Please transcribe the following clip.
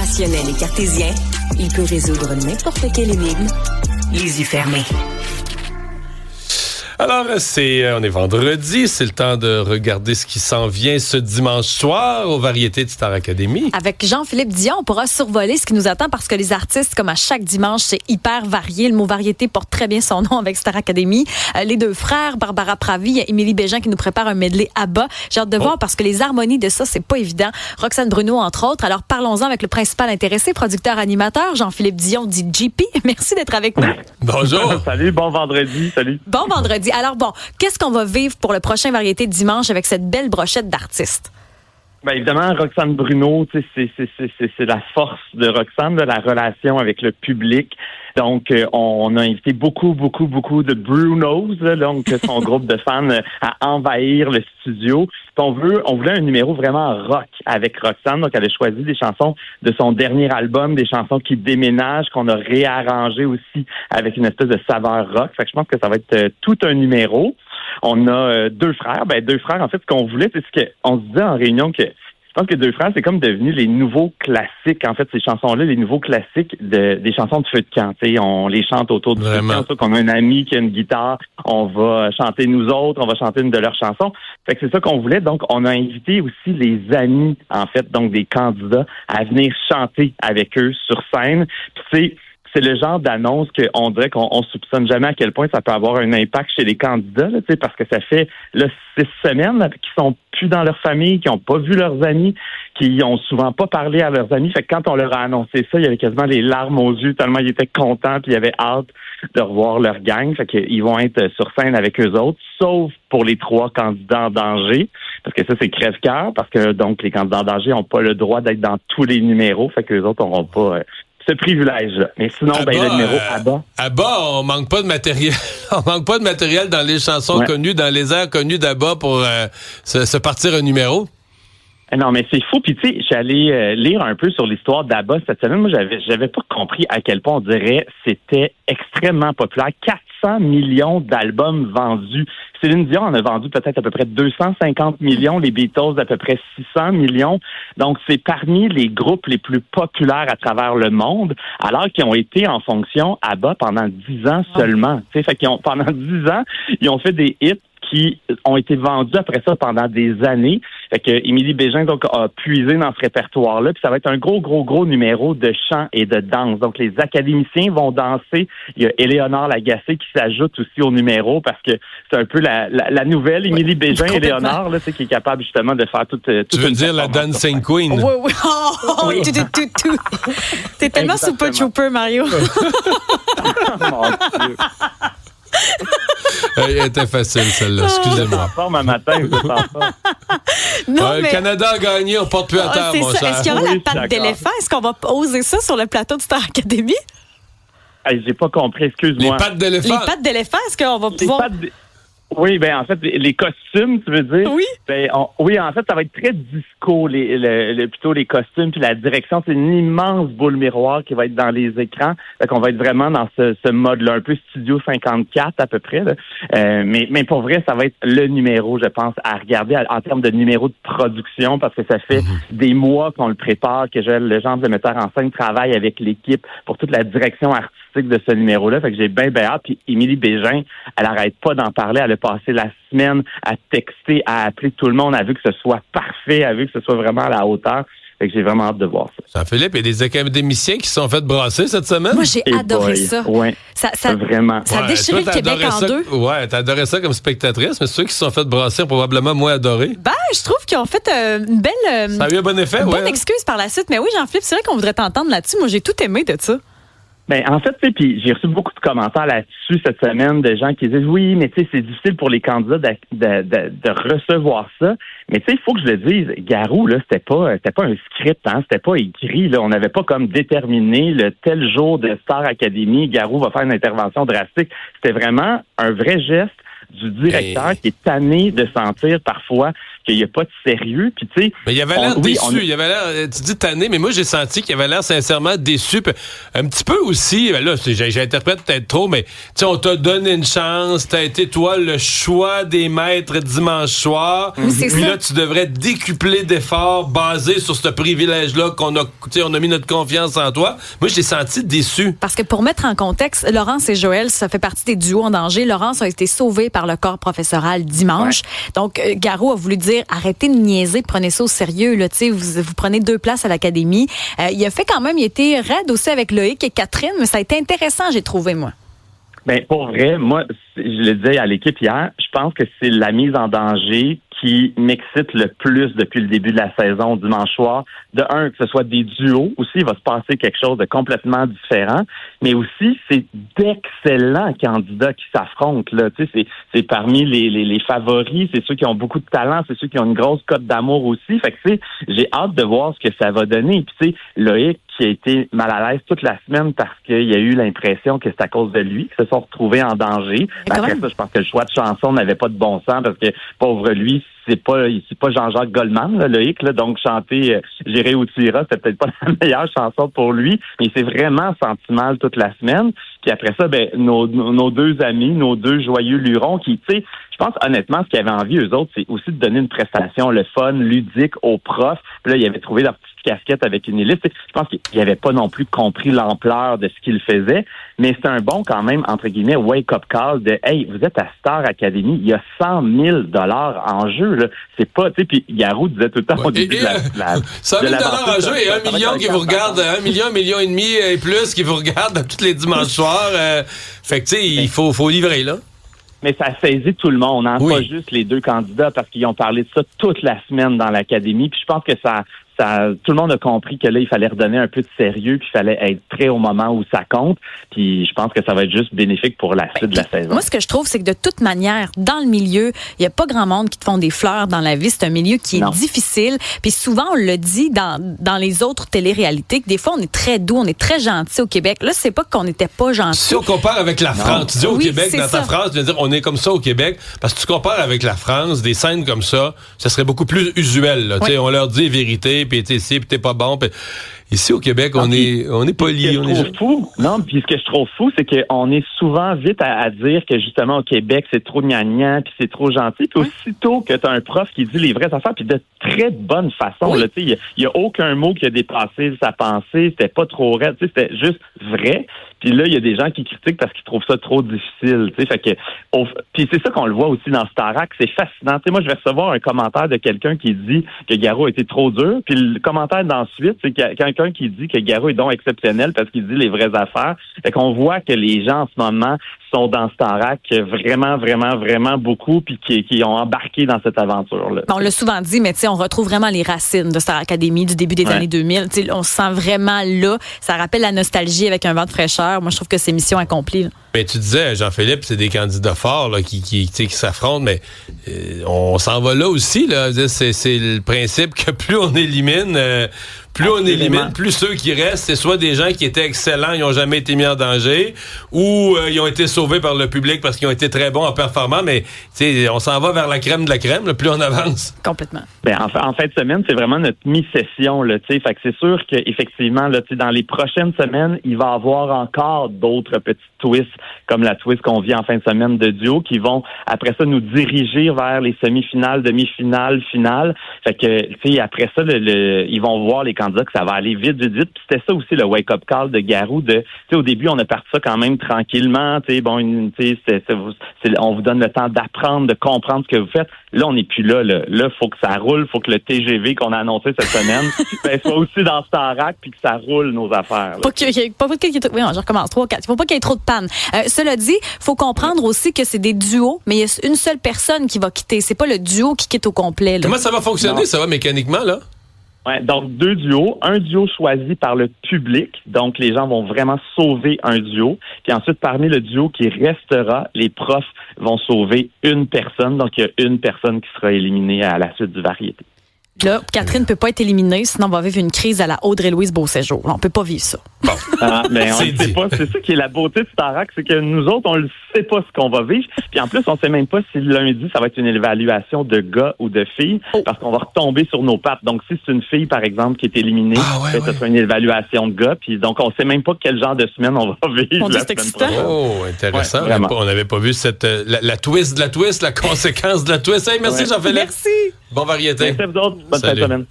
Rationnel et cartésien, il peut résoudre n'importe quelle énigme, les yeux fermés. Alors, on est vendredi, c'est le temps de regarder ce qui s'en vient ce dimanche soir aux variétés de Star Academy. Avec Jean-Philippe Dion, on pourra survoler ce qui nous attend parce que les artistes, comme à chaque dimanche, c'est hyper varié. Le mot variété porte très bien son nom avec Star Academy. Les deux frères, Barbara Pravi et Émilie Bégin qui nous préparent un medley ABBA. J'ai hâte de voir parce que les harmonies de ça, c'est pas évident. Roxane Bruno, entre autres. Alors, parlons-en avec le principal intéressé, producteur-animateur, Jean-Philippe Dion, dit JP. Merci d'être avec nous. Bonjour. Salut, bon vendredi. Salut. Bon vendredi. Alors bon, qu'est-ce qu'on va vivre pour le prochain Variété de dimanche avec cette belle brochette d'artistes? Bien évidemment, Roxane Bruno, c'est la force de Roxane, la relation avec le public. Donc, on a invité beaucoup de Brunos, donc son groupe de fans, à envahir le studio. On voulait un numéro vraiment rock avec Roxane. Donc, elle a choisi des chansons de son dernier album, des chansons qui déménagent, qu'on a réarrangées aussi avec une espèce de saveur rock. Fait que je pense que ça va être tout un numéro. On a deux frères. Deux frères, en fait, ce qu'on voulait, c'est ce qu'on se disait en réunion que je pense que Deux frères, c'est comme devenu les nouveaux classiques. En fait, ces chansons-là, les nouveaux classiques des chansons de feu de camp. T'sais, on les chante autour du feu de camp. Qu'on a un ami qui a une guitare, on va chanter nous autres, on va chanter une de leurs chansons. Fait que c'est ça qu'on voulait. Donc, on a invité aussi les amis, en fait, donc des candidats, à venir chanter avec eux sur scène. Puis c'est le genre d'annonce qu'on dirait qu'on soupçonne jamais à quel point ça peut avoir un impact chez les candidats, là, parce que ça fait 6 semaines là, qu'ils sont plus dans leur famille, qui n'ont pas vu leurs amis, qui ont souvent pas parlé à leurs amis. Fait que quand on leur a annoncé ça, il y avait quasiment les larmes aux yeux, tellement ils étaient contents, puis ils avaient hâte de revoir leur gang. Fait qu'ils vont être sur scène avec eux autres, sauf pour les 3 candidats en danger, parce que ça, c'est crève-cœur, parce que donc les candidats en danger n'ont pas le droit d'être dans tous les numéros, fait qu'eux autres n'auront pas ce privilège-là. Mais sinon, ABBA, le numéro ABBA. ABBA, on manque pas de matériel. On manque pas de matériel dans les chansons connues, dans les airs connus d'ABBA pour se partir un numéro. Non, mais c'est fou. Puis tu sais, j'allais lire un peu sur l'histoire d'ABBA cette semaine. Moi, j'avais pas compris à quel point on dirait c'était extrêmement populaire. 400 millions d'albums vendus. Céline Dion en a vendu peut-être à peu près 250 millions, les Beatles à peu près 600 millions. Donc, c'est parmi les groupes les plus populaires à travers le monde, alors qu'ils ont été en fonction ABBA pendant 10 ans seulement. Tu sais, fait qu'ils pendant 10 ans, ils ont fait des hits qui ont été vendus après ça pendant des années. Fait que Émilie Bégin donc a puisé dans ce répertoire-là, puis ça va être un gros numéro de chant et de danse. Donc les académiciens vont danser. Il y a Éléonore Lagacé qui s'ajoute aussi au numéro parce que c'est un peu la nouvelle Émilie Bégin, Éléonore, là, qui est capable justement de faire toute tu veux dire la Dancing Queen? Oui. Oui. Tout. T'es tellement Super Trooper, Mario. Mon Dieu. Elle était facile, celle-là. Excusez-moi. En forme un matin, vous êtes en forme. Non, mais... Le Canada a gagné, on porte plus à terre, mon cher. Est-ce qu'il y aura la patte d'éléphant? Est-ce qu'on va oser ça sur le plateau de Star Academy? Hey, j'ai pas compris, excuse-moi. Les pattes d'éléphant? Les pattes d'éléphant, est-ce qu'on va pouvoir... Oui, en fait, les costumes, tu veux dire? Oui. Oui, en fait, ça va être très disco, plutôt les costumes, puis la direction. C'est une immense boule miroir qui va être dans les écrans. Fait qu'on va être vraiment dans ce mode-là, un peu Studio 54 à peu près. Là. Mais pour vrai, ça va être le numéro, je pense, à regarder en termes de numéro de production, parce que ça fait des mois qu'on le prépare, que le genre de metteur en scène travaille avec l'équipe pour toute la direction artistique de ce numéro-là. Fait que j'ai bien hâte. Puis Émilie Bégin, elle arrête pas d'en parler. Elle a passé la semaine à texter, à appeler tout le monde. Elle a vu que ce soit parfait. Elle a vu que ce soit vraiment à la hauteur. Fait que j'ai vraiment hâte de voir ça. Jean-Philippe, il y a des académiciens qui se sont fait brasser cette semaine? Moi, j'ai adoré ça. Oui, vraiment. Ça a déchiré le Québec en deux. Ouais, t'as adoré ça comme spectatrice, mais ceux qui se sont fait brasser ont probablement moins adoré. Je trouve qu'ils ont fait une belle... ça a eu un bon effet, bonne excuse par la suite. Mais oui, Jean-Philippe, c'est vrai qu'on voudrait t'entendre là-dessus. Moi, j'ai tout aimé de ça. En fait, tu sais, puis j'ai reçu beaucoup de commentaires là-dessus cette semaine de gens qui disent oui, mais tu sais, c'est difficile pour les candidats de recevoir ça. Mais tu sais, il faut que je le dise, Garou, là, c'était pas un script, hein, c'était pas écrit, là. On n'avait pas comme déterminé le tel jour de Star Academy, Garou va faire une intervention drastique. C'était vraiment un vrai geste du directeur qui est tanné de sentir parfois qu'il n'y a pas de sérieux. Puis tu sais, mais il avait l'air déçu. Il avait l'air, tu dis tanné, mais moi j'ai senti qu'il avait l'air sincèrement déçu. Puis, un petit peu aussi, ben là, j'interprète peut-être trop, mais tu sais, on t'a donné une chance. T'as été toi le choix des maîtres dimanche soir. Puis là, tu devrais décupler d'efforts basés sur ce privilège-là qu'on a mis notre confiance en toi. Moi, je l'ai senti déçu. Parce que pour mettre en contexte, Laurence et Joël, ça fait partie des duos en danger. Laurence a été sauvée par le corps professoral dimanche. Ouais. Donc, Garou a voulu dire, arrêtez de niaiser, prenez ça au sérieux. Là, vous prenez 2 places à l'académie. Il a fait quand même, il était raide aussi avec Loïc et Catherine, mais ça a été intéressant, j'ai trouvé, moi. Ben, pour vrai, moi, je le disais à l'équipe hier, je pense que c'est la mise en danger qui m'excite le plus depuis le début de la saison dimanche soir. De un, que ce soit des duos, aussi, il va se passer quelque chose de complètement différent, mais aussi, c'est d'excellents candidats qui s'affrontent, là. Tu sais, c'est parmi les favoris, c'est ceux qui ont beaucoup de talent, c'est ceux qui ont une grosse cote d'amour aussi. Fait que, tu sais, j'ai hâte de voir ce que ça va donner. Puis, tu sais, Loïc, qui a été mal à l'aise toute la semaine parce qu'il y a eu l'impression que c'est à cause de lui qu'ils se sont retrouvés en danger. Après ça, je pense que le choix de chanson n'avait pas de bon sens parce que, pauvre lui, c'est pas Jean-Jacques Goldman, là, Loïc, là, donc chanter J'irai où tu iras, c'était peut-être pas la meilleure chanson pour lui, mais c'est vraiment senti mal toute la semaine. Puis après ça, ben nos 2 amis, nos 2 joyeux lurons qui, tu sais, je pense honnêtement, ce qu'ils avaient envie, eux autres, c'est aussi de donner une prestation, le fun, ludique aux profs. Puis là, ils avaient trouvé leur petite casquette avec une hélice. Je pense qu'ils n'avaient pas non plus compris l'ampleur de ce qu'ils faisaient, mais c'est un bon quand même, entre guillemets, wake-up call de « Hey, vous êtes à Star Academy, il y a 100 000 $ en jeu. » là. C'est pas, tu sais, puis Garou disait tout le temps au début de la 100 000 $ en jeu et 1 million qui vous regarde, 1 million, 1,5 million et plus qui vous regarde tous les dimanches soirs. Fait que, tu sais, il faut livrer, là. Mais ça saisit tout le monde, hein? Pas juste les 2 candidats, parce qu'ils ont parlé de ça toute la semaine dans l'académie. Puis je pense que tout le monde a compris que là, il fallait redonner un peu de sérieux, puis il fallait être prêt au moment où ça compte. Puis je pense que ça va être juste bénéfique pour la suite de la saison. Moi, ce que je trouve, c'est que de toute manière, dans le milieu, il n'y a pas grand monde qui te font des fleurs dans la vie. C'est un milieu qui est difficile. Puis souvent, on le dit dans les autres téléréalités, que des fois, on est très doux, on est très gentil au Québec. Là, c'est pas qu'on n'était pas gentil. Si on compare avec la France, tu dis au Québec, dans ta phrase, tu veux dire, on est comme ça au Québec, parce que tu compares avec la France, des scènes comme ça serait beaucoup plus usuel. Là. On leur dit vérité, puis t'es ici, puis t'es pas bon. Pis... Ici, au Québec, on est poli. Non, puis ce que je trouve fou, c'est qu'on est souvent vite à dire que, justement, au Québec, c'est trop gnangnan, puis c'est trop gentil. Puis aussitôt que tu as un prof qui dit les vraies affaires, puis de très bonne façon, il y a aucun mot qui a dépassé sa pensée, c'était pas trop raide, c'était juste vrai. Puis là, il y a des gens qui critiquent parce qu'ils trouvent ça trop difficile. Fait que, puis c'est ça qu'on le voit aussi dans Starac, c'est fascinant. Moi, je vais recevoir un commentaire de quelqu'un qui dit que Garou a été trop dur, puis le commentaire d'ensuite, c'est quelqu'un qui dit que Garou est donc exceptionnel parce qu'il dit les vraies affaires. Fait qu'on voit que les gens en ce moment sont dans Starac vraiment, vraiment, vraiment beaucoup, puis qui ont embarqué dans cette aventure-là. On l'a souvent dit, mais on retrouve vraiment les racines de Star Academy du début des années 2000. On se sent vraiment là. Ça rappelle la nostalgie avec un vent de fraîcheur. Moi, je trouve que c'est mission accomplie. Là. Mais tu disais, Jean-Philippe, c'est des candidats forts là, qui s'affrontent, mais on s'en va là aussi. Là. C'est le principe que plus on élimine, plus ceux qui restent, c'est soit des gens qui étaient excellents, ils n'ont jamais été mis en danger, ou ils ont été sauvés par le public parce qu'ils ont été très bons en performant, mais on s'en va vers la crème de la crème, là, plus on avance. Complètement. Ben, en fin de semaine, c'est vraiment notre mi-session. Là, fait que c'est sûr qu'effectivement, dans les prochaines semaines, il va y avoir encore d'autres petites twists, comme la twist qu'on vit en fin de semaine de duo, qui vont, après ça, nous diriger vers les semi-finales, demi-finales, finales. Fait que, après ça, ils vont voir les candidats que ça va aller vite. Puis c'était ça aussi, le wake-up call de Garou. Au début, on a parti ça quand même tranquillement. On vous donne le temps d'apprendre, de comprendre ce que vous faites. Là, on n'est plus là. Là, faut que ça roule. Faut que le TGV qu'on a annoncé cette semaine soit aussi dans Starac puis que ça roule nos affaires. Je recommence. 3, 4. Il faut pas qu'il y ait trop de panne. Cela dit, faut comprendre aussi que c'est des duos, mais il y a une seule personne qui va quitter. C'est pas le duo qui quitte au complet. Là. Comment ça va fonctionner? Non. Ça va mécaniquement, là? Ouais, donc 2 duos, un duo choisi par le public, donc les gens vont vraiment sauver un duo, puis ensuite parmi le duo qui restera, les profs vont sauver une personne, donc il y a une personne qui sera éliminée à la suite du variété. Là, Catherine ne peut pas être éliminée, sinon on va vivre une crise à la Audrey-Louise Beauséjour. On ne peut pas vivre ça. Bon. Mais on ne sait pas. C'est ça qui est la beauté de Starac, c'est que nous autres, on ne sait pas ce qu'on va vivre. Puis en plus, on ne sait même pas si lundi, ça va être une évaluation de gars ou de filles, parce qu'on va retomber sur nos pattes. Donc, si c'est une fille, par exemple, qui est éliminée, ça sera une évaluation de gars. Puis donc, on ne sait même pas quel genre de semaine on va vivre la semaine prochaine. Oh, intéressant. Ouais, on n'avait pas vu cette la twist de la twist, la conséquence de la twist. Hey, merci Jean-Philippe. Merci. Bon variété. Merci à vous autres. Bonne fin de semaine.